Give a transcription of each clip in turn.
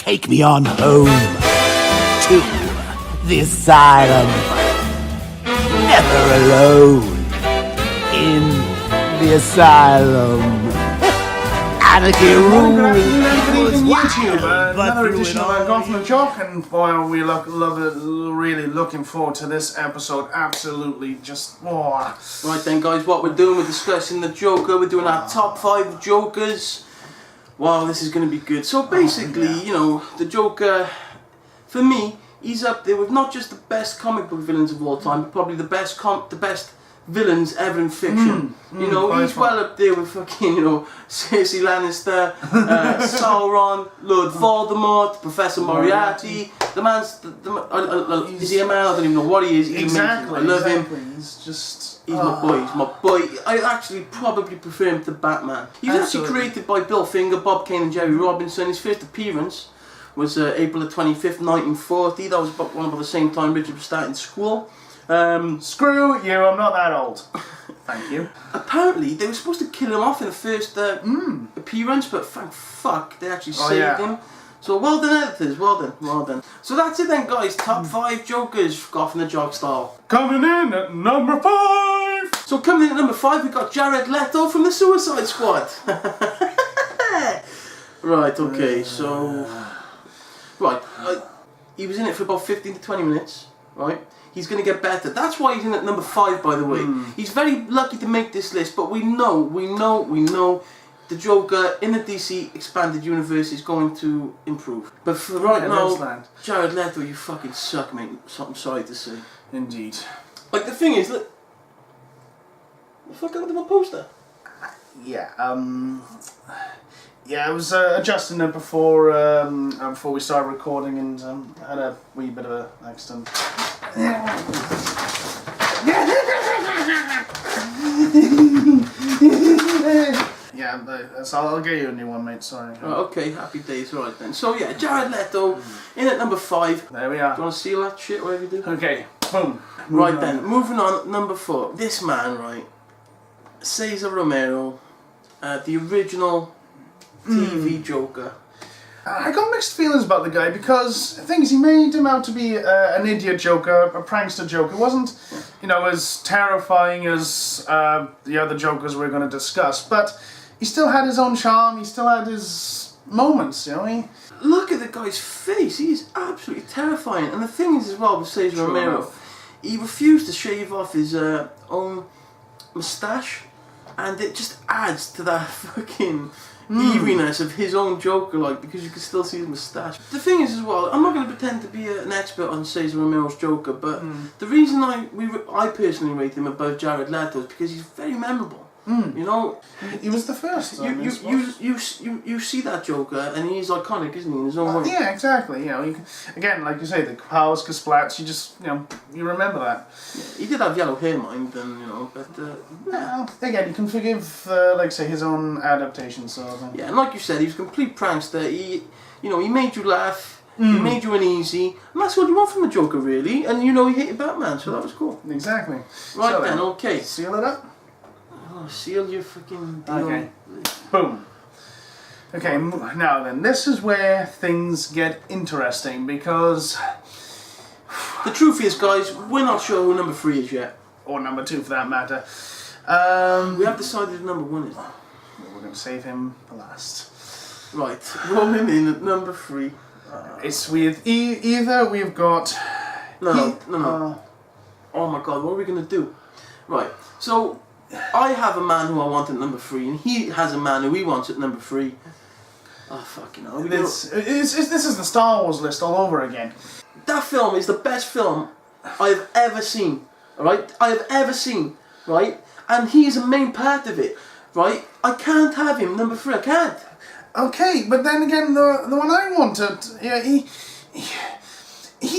Take me on home to the asylum. Never alone in the asylum. Anarchy rules. YouTube, another edition of Gotham and Jock, and boy, are we really looking forward to this episode. Absolutely, just Right then, guys, what we're doing, we're discussing the Joker. We're doing our top 5 Jokers. Wow, this is going to be good. So basically, you know, the Joker, for me, he's up there with not just the best comic book villains of all time, but probably the best villains ever in fiction. You know, he's well up there with fucking, you know, Cersei Lannister, Sauron, Lord Voldemort, Professor Moriarty. The man's, is he a man? I don't even know what he is. Exactly. I love him. He's my boy, he's my boy. I actually probably prefer him to Batman. He was actually created by Bill Finger, Bob Kane and Jerry Robinson. His first appearance was April the 25th, 1940. That was about the same time Richard was starting school. Screw you, I'm not that old. Thank you. Apparently, they were supposed to kill him off in the first appearance, but thank fuck, they actually saved him. So well done, editors, well done. So that's it then, guys. Top 5 Jokers, Gotham the Jock style. Coming in at number 5! So coming in at number 5, we've got Jared Leto from the Suicide Squad. Right, okay, so... Right, he was in it for about 15 to 20 minutes, right? He's going to get better. That's why he's in at number 5, by the way. He's very lucky to make this list, but we know the Joker in the DC expanded universe is going to improve. But for right now, Jared Leto, you fucking suck, mate. I'm sorry to say. Indeed. Like, the thing is, look. What the fuck happened to my poster? Yeah, I was adjusting it before we started recording and had a wee bit of an accident. So I'll get you a new one, mate, sorry. Oh, okay, happy days, right then. So yeah, Jared Leto in at number 5. There we are. Do you want to seal that shit, whatever you do? Okay, boom. Right then, moving on, number 4. This man, right, Cesar Romero, the original TV Joker. I got mixed feelings about the guy because the thing is, he made him out to be an idiot Joker, a prankster Joker. It wasn't, you know, as terrifying as the other Jokers we're going to discuss, but he still had his own charm. He still had his moments, you know. Look at the guy's face. He is absolutely terrifying. And the thing is, as well, with Cesar Romero, he refused to shave off his own moustache, and it just adds to that fucking eeriness of his own Joker, like, because you can still see his moustache. The thing is, as well, I'm not going to pretend to be an expert on Cesar Romero's Joker, but the reason I personally rate him above Jared Leto is because he's very memorable. You know, he was the first. You see that Joker, and he's iconic, isn't he, in his own way? Yeah, exactly. You know, again, like you say, the powers, splats. You just, you know, you remember that. Yeah, he did have yellow hair, mind, and you know, but well, again, you can forgive, like say, his own adaptation. So yeah, and like you said, he was a complete prankster. He made you laugh. He made you uneasy, and that's what you want from a Joker, really. And you know, he hated Batman, so that was cool. Exactly. Right so then, okay. Seal it up. Oh, seal your freaking deal. Okay. Boom. Okay, now then, this is where things get interesting because the truth is, guys, we're not sure who number 3 is yet, or number 2 for that matter. We have decided who number 1 is. We're going to save him for last. Right, roll him in at number 3. It's with either we've got no. Oh my God, what are we going to do? Right, so I have a man who I want at number 3, and he has a man who he wants at number 3. Oh, fucking hell. This is the Star Wars list all over again. That film is the best film I've ever seen, right? I have ever seen, right? And he is a main part of it, right? I can't have him number 3, I can't. Okay, but then again, the one I wanted, yeah, he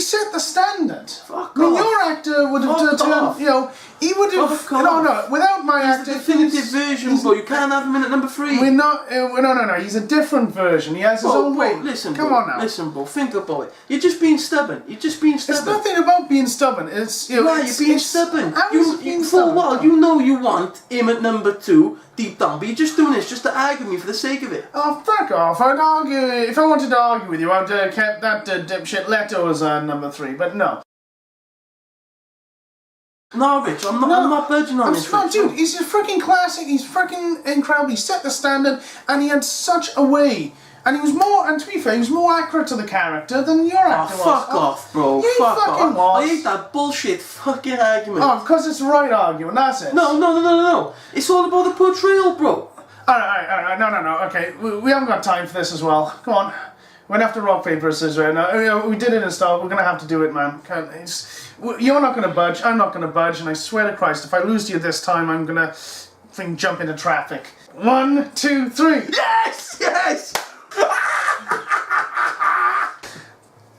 set the standard. Fuck I mean, off. your actor would have turned, you know, He would have. Of course. No, without my He's actor. the definitive version, bro. You can't have him in at number 3. We're not. No. He's a different version. He has his own way. Listen, Come bro, on now. Listen, bro. Think about it. You're just being stubborn. It's nothing about being stubborn. It's You're being stubborn. How is it being For a stubborn? while, you know you want him at number 2 deep down, but you're just doing this just to argue with me for the sake of it. Oh, fuck off. I'd argue. If I wanted to argue with you, I'd kept that dipshit Leto as number 3, but no. No, Rich, I'm not budging on this. Rich. Dude, he's a freaking classic. He's freaking incredible. He set the standard, and he had such a way. And he was more, and to be fair, he was more accurate to the character than your actor was. Fuck off, bro. You fuck fucking off. was. I hate that bullshit fucking argument. Oh, because it's the right argument, that's it. No. It's all about the portrayal, bro. Alright, no. Okay, we haven't got time for this as well. Come on. We're going to have to rock, paper, scissors. No, we did it in style. We're going to have to do it, man. You're not going to budge. I'm not going to budge. And I swear to Christ, if I lose to you this time, I'm going to jump into traffic. 1, 2, 3. Yes!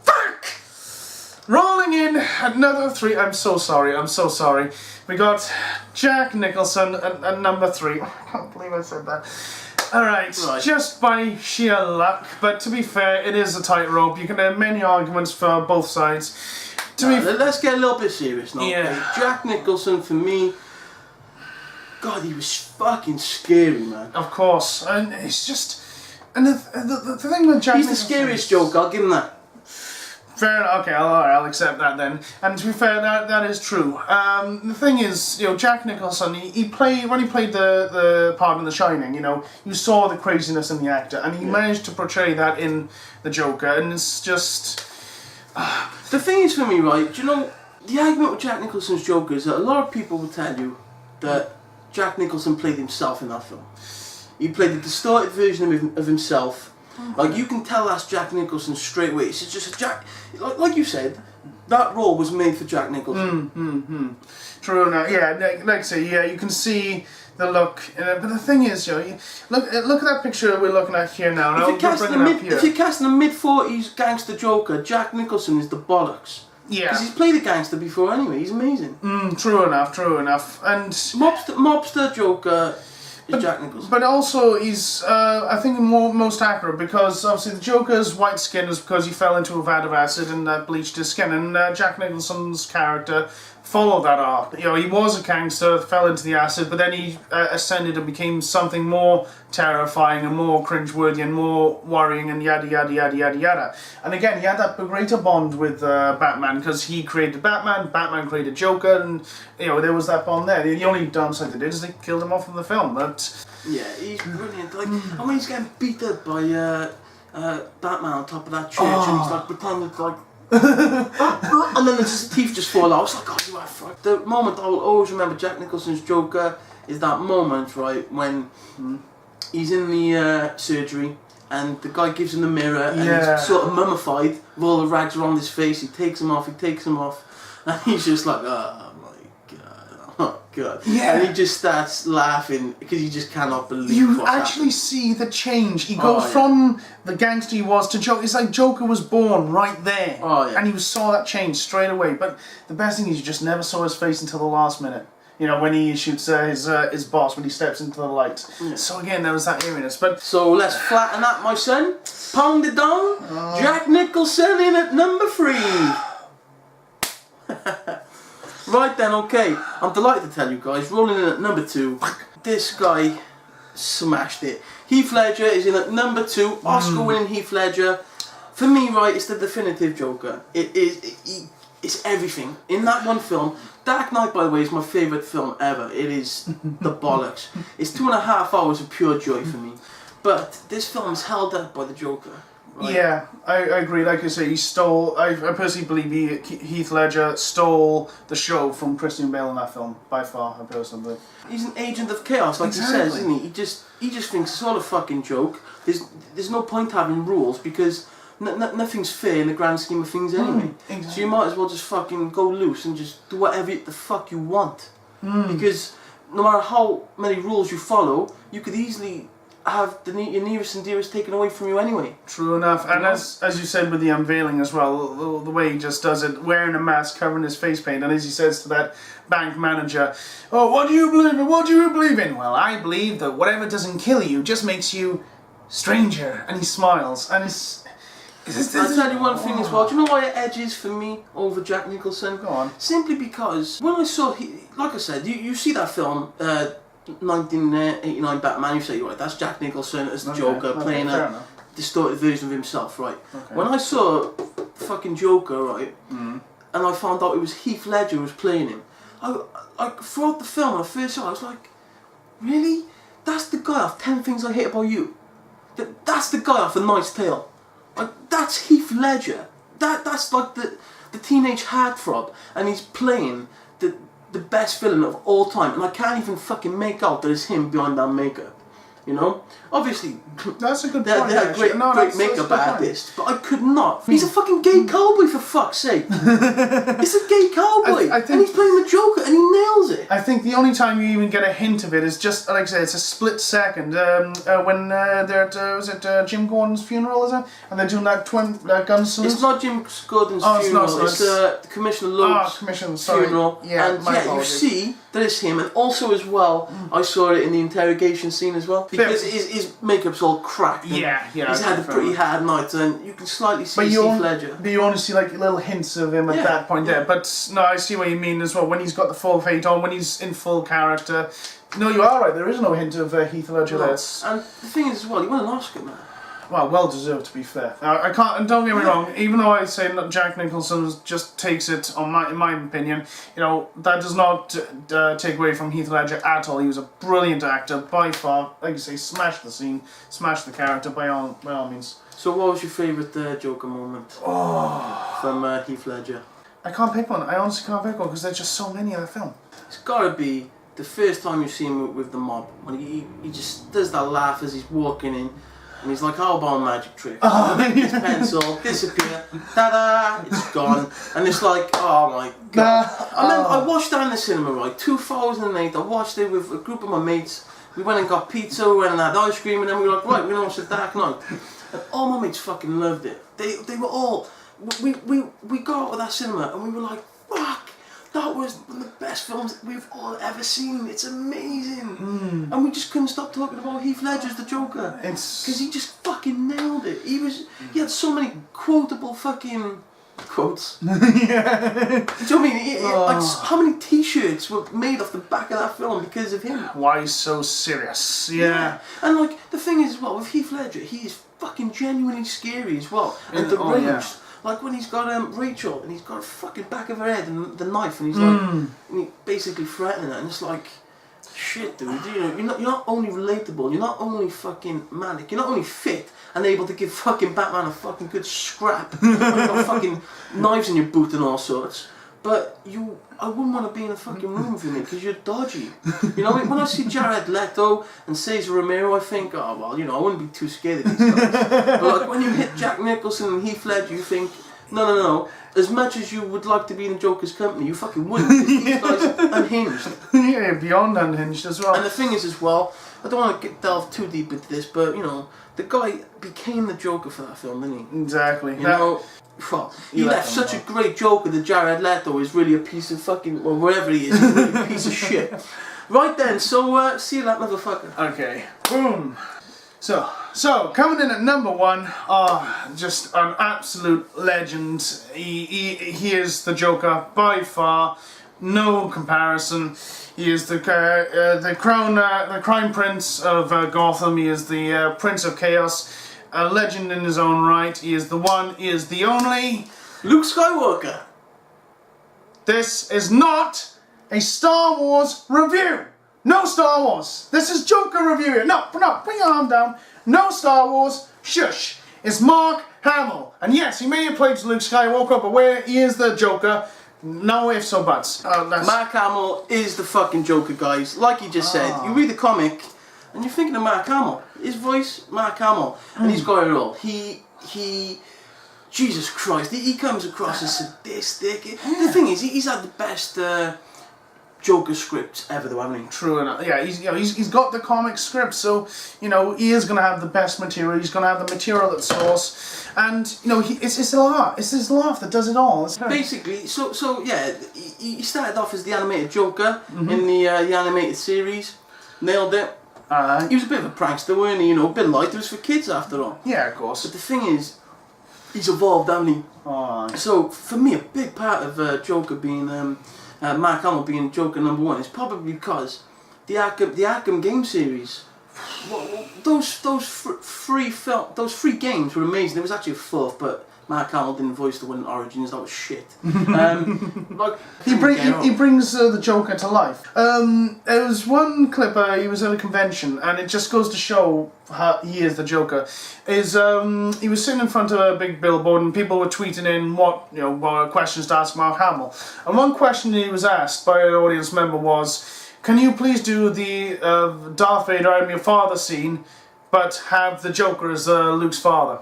Fuck! Rolling in another 3. I'm so sorry. We got Jack Nicholson at number 3. I can't believe I said that. Alright, just by sheer luck, but to be fair, it is a tightrope. You can have many arguments for both sides. Let's get a little bit serious now. Yeah. Okay? Jack Nicholson, for me, God, he was fucking scary, man. Of course, and it's just... And the thing with Jack He's the Nicholson... scariest joke, I'll give him that. Fair enough, okay, I'll accept that then. And to be fair, that is true. The thing is, Jack Nicholson, when he played the part in The Shining, you saw the craziness in the actor, and he managed to portray that in the Joker, and it's just... The thing is for me, right, do you know, the argument with Jack Nicholson's Joker is that a lot of people will tell you that Jack Nicholson played himself in that film. He played the distorted version of himself. Like, you can tell that's Jack Nicholson straight away. It's just a Jack... Like you said, that role was made for Jack Nicholson. True enough. Yeah, like I say, yeah, you can see the look. But the thing is, look at that picture we're looking at here now. If you're casting a mid-40s gangster Joker, Jack Nicholson is the bollocks. Yeah. Because he's played a gangster before anyway. He's amazing. True enough. And Mobster Joker... Jack Nicholson. But also, he's, I think, most accurate because obviously the Joker's white skin is because he fell into a vat of acid and that bleached his skin, and Jack Nicholson's character followed that arc. He was a gangster, fell into the acid, but then he ascended and became something more terrifying and more cringeworthy and more worrying and yada yada yada yada yada. And again, he had that greater bond with Batman because he created Batman created Joker, and there was that bond there. The only downside they did is they killed him off in the film, but yeah, he's brilliant. Like, and when he's getting beat up by Batman on top of that church, and he's like pretending to and then his teeth just fall out. It's like, God, you are fucked. The moment I will always remember Jack Nicholson's Joker is that moment, right, when he's in the surgery and the guy gives him the mirror and he's sort of mummified with all the rags around his face. He takes them off, and he's just like, oh my God. Yeah. And he just starts laughing because he just cannot believe you actually see the change. He goes from the gangster he was to Joker. It's like Joker was born right there. And he saw that change straight away. But the best thing is you just never saw his face until the last minute. When he shoots his boss, when he steps into the light. Yeah. So again, there was that eeriness. But so let's flatten that, my son. Pound it down. Jack Nicholson in at number 3. Right then, okay. I'm delighted to tell you guys, rolling in at number 2. This guy smashed it. Heath Ledger is in at number 2. Oscar-winning Heath Ledger. For me, right, it's the definitive Joker. It's everything. In that one film, Dark Knight, by the way, is my favourite film ever. It is the bollocks. It's 2.5 hours of pure joy for me. But this film is held up by the Joker. Right? Yeah, I agree. Like I say, he stole... I personally believe Heath Ledger stole the show from Christian Bale in that film, by far, I personally believe. He's an agent of chaos, like he says, isn't he? He just thinks it's all a fucking joke. There's no point having rules because nothing's fair in the grand scheme of things anyway. Exactly. So you might as well just fucking go loose and just do whatever the fuck you want. Because no matter how many rules you follow, you could easily have your nearest and dearest taken away from you anyway. True enough. And as you said with the unveiling as well, the way he just does it, wearing a mask, covering his face paint, and as he says to that bank manager, "Oh, what do you believe in? What do you believe in?" "Well, I believe that whatever doesn't kill you just makes you stranger." And he smiles, and I'll tell you one thing as well. Do you know why it edges for me over Jack Nicholson? Go on. Simply because when I saw, like I said, you see that film, 1989 Batman, you say, right, that's Jack Nicholson as the Joker playing a distorted version of himself, right? Okay. When I saw fucking Joker, right, and I found out it was Heath Ledger who was playing him, I throughout the film, when I first saw it, I was like, really? That's the guy off 10 Things I Hate About You? That's the guy off A Knight's Tale? Like, that's Heath Ledger. That's like the teenage heartthrob, and he's playing the best villain of all time, and I can't even fucking make out that it's him behind that makeup. You know, obviously, that's a good point. They're great makeup artists, but I could not. He's a fucking gay cowboy, for fuck's sake. It's a gay cowboy, and he's playing the Joker, and he nails it. I think the only time you even get a hint of it is just, like I said, it's a split second when they're at was it Jim Gordon's funeral, is it? And they're doing that gun salute. It's not Jim Gordon's funeral. It's Commissioner Loeb's funeral. Yeah, and you see that it's him, and also as well, I saw it in the interrogation scene as well. Because his makeup's all cracked. Yeah. He's had a pretty hard night, and you can slightly see Heath Ledger. But you only see like little hints of him at that point there. But no, I see what you mean as well. When he's got the full fate on, when he's in full character. No, you are right. There is no hint of Heath Ledger there. And the thing is as well, he won an Oscar, man. Well deserved, to be fair. I can't, and don't get me wrong, even though I say that Jack Nicholson just takes it, in my opinion, you know, that does not take away from Heath Ledger at all. He was a brilliant actor, by far. Like you say, smashed the scene, smashed the character, by all means. So what was your favourite Joker moment from Heath Ledger? I can't pick one. I honestly can't pick one, because there's just so many in the film. It's got to be the first time you see him with the mob, when he just does that laugh as he's walking in. And he's like, "How about a magic trick?" His pencil, disappear, ta-da, it's gone. And it's like, oh my god. And then I watched that in the cinema, right, 2008, I watched it with a group of my mates. We went and got pizza, we went and had ice cream, and then we were like, right, we're going to watch The Dark Knight. And all my mates fucking loved it. They were all, we got out of that cinema, and we were like, fuck. That was one of the best films we've all ever seen. It's amazing. And we just couldn't stop talking about Heath Ledger as the Joker. Because he just fucking nailed it. He had so many quotable fucking quotes. Do you know what I mean? Like, how many t-shirts were made off the back of that film because of him? Why he's so serious. Yeah. And like, the thing is, as well, with Heath Ledger, he is fucking genuinely scary as well. And the range. Yeah. Like when he's got Rachel and he's got a fucking back of her head and the knife and he's like, and he basically threatening her, and it's like, shit, dude. You know, you're not only relatable, you're not only fucking manic, you're not only fit and able to give fucking Batman a fucking good scrap. You've got fucking knives in your boot and all sorts. But I wouldn't want to be in a fucking room with you, because you're dodgy. You know, when I see Jared Leto and Cesar Romero, I think, oh, well, you know, I wouldn't be too scared of these guys. But like, when you hit Jack Nicholson and Heath Ledger, you think, no. As much as you would like to be in the Joker's company, you fucking wouldn't. These guys are unhinged. Yeah, beyond unhinged as well. And the thing is as well, I don't want to delve too deep into this, but, you know, the guy became the Joker for that film, didn't he? Exactly. You know? Well, he left such a great Joker that Jared Leto is really a piece of fucking, well, wherever he is, he's really a piece of shit. Right then, so see you later, motherfucker. Okay, boom. So coming in at number one, just an absolute legend. He is the Joker by far, no comparison. He is the crime prince of Gotham. He is the Prince of Chaos. A legend in his own right. He is the one, he is the only. Luke Skywalker. This is not a Star Wars review. No Star Wars. This is Joker review. No, bring your arm down. No Star Wars. Shush. It's Mark Hamill. And yes, he may have played Luke Skywalker, but where he is the Joker, no ifs or buts. Mark Hamill is the fucking Joker, guys. Like he just said. You read the comic, and you're thinking of Mark Hamill. His voice, Mark Hamill. And he's got it all. He Jesus Christ, he comes across as sadistic. The thing is, he's had the best Joker scripts ever, though, haven't he? True enough. Yeah, he's got the comic script, so he is going to have the best material. He's going to have the material at source, and it's his laugh. It's his laugh that does it all. Basically, so yeah, he started off as the animated Joker in the animated series, nailed it. He was a bit of a prankster, weren't he? A bit light. It was for kids after all. Yeah, of course. But the thing is, he's evolved, hasn't he? Oh. So for me, a big part of Joker being Mark Hamill being Joker #1 is probably because the Arkham game series. Those three games were amazing. There was actually a fourth, but Mark Hamill didn't voice the one in Origins. That was shit. He brings the Joker to life. There was one clip. He was at a convention, and it just goes to show how he is the Joker. He was sitting in front of a big billboard, and people were tweeting in what questions to ask Mark Hamill. And one question he was asked by an audience member was, "Can you please do the Darth Vader, I'm your father scene, but have the Joker as Luke's father?"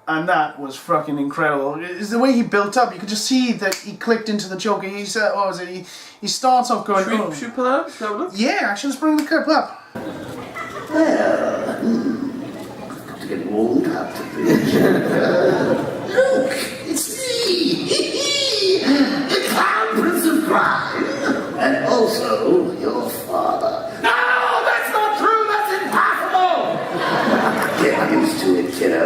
And that was fucking incredible. It's the way he built up. You could just see that he clicked into the Joker. He said, "What was it?" He starts off going, Should we pull it up? Should we have a look? Yeah, actually, let's bring the clip up. Well, to get warmed up to be Look, it's me, the Clown Prince of Crime, and also your father. No, that's not true. That's impossible. Get used to it, kiddo.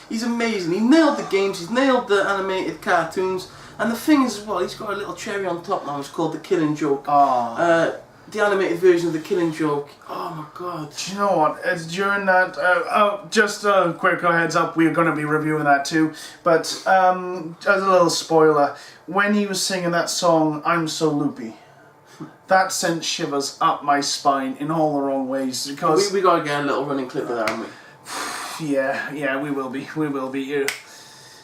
He's amazing. He nailed the games. He's nailed the animated cartoons. And the thing is, as well, he's got a little cherry on top now. It's called The Killing Joke. The animated version of The Killing Joke. Oh my god. Do you know what? During that, just a quick heads up, we're going to be reviewing that too. But as a little spoiler, when he was singing that song, "I'm So Loopy," that sent shivers up my spine in all the wrong ways. Because we got to get a little running clip of that, haven't we? Yeah, we will be. We will be.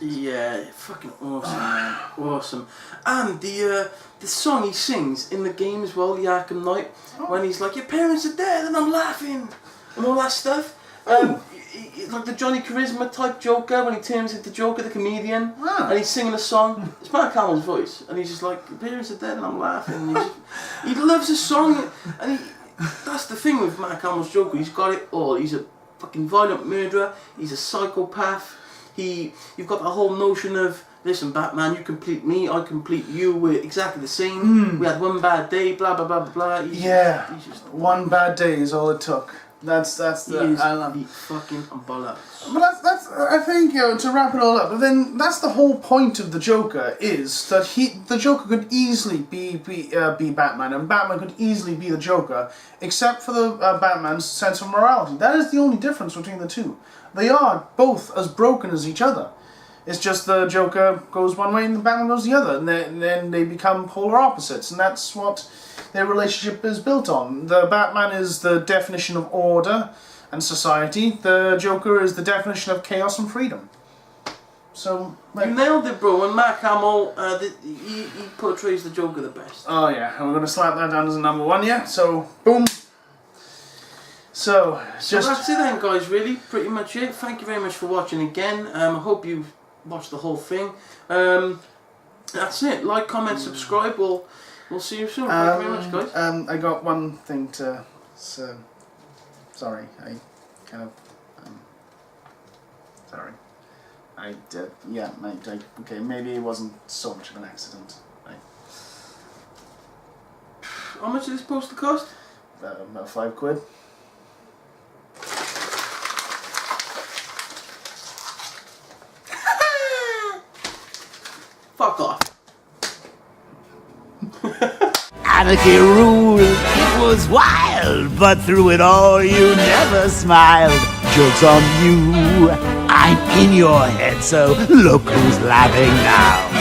Yeah, fucking awesome, man. Awesome. And the song he sings in the game as well, the Arkham Knight, when he's like, "Your parents are dead and I'm laughing," and all that stuff. Like the Johnny Charisma type Joker, when he turns into Joker the comedian, and he's singing a song. It's Mark Hamill's voice, and he's just like, "Your parents are dead and I'm laughing." And he loves his song, and that's the thing with Mark Hamill's Joker. He's got it all. He's a fucking violent murderer. He's a psychopath. You've got the whole notion of, "Listen, Batman, you complete me, I complete you. We're exactly the same. We had one bad day. Blah blah blah blah blah." He's just one bad day is all it took. That's the fucking bollocks. But that's I think to wrap it all up. But then that's the whole point of the Joker, is that the Joker could easily be Batman, and Batman could easily be the Joker, except for the Batman's sense of morality. That is the only difference between the two. They are both as broken as each other. It's just the Joker goes one way and the Batman goes the other, and then they become polar opposites, and that's what their relationship is built on. The Batman is the definition of order and society. The Joker is the definition of chaos and freedom. So you nailed it, bro. And Mark Hamill, he portrays the Joker the best. Oh yeah, and we're gonna slap that down as a #1, yeah. So boom. So that's it then, guys. Really, pretty much it. Thank you very much for watching again. I hope you watched the whole thing. That's it. Like, comment, subscribe. We'll see you soon. Thank you very much, guys. I got one thing to. Sorry, I kind of. Sorry. I did. Yeah, okay. Maybe it wasn't so much of an accident. How much is this supposed to cost? About £5. Fuck off. Anarchy ruled, it was wild, but through it all you never smiled. Joke's on you, I'm in your head, so look who's laughing now.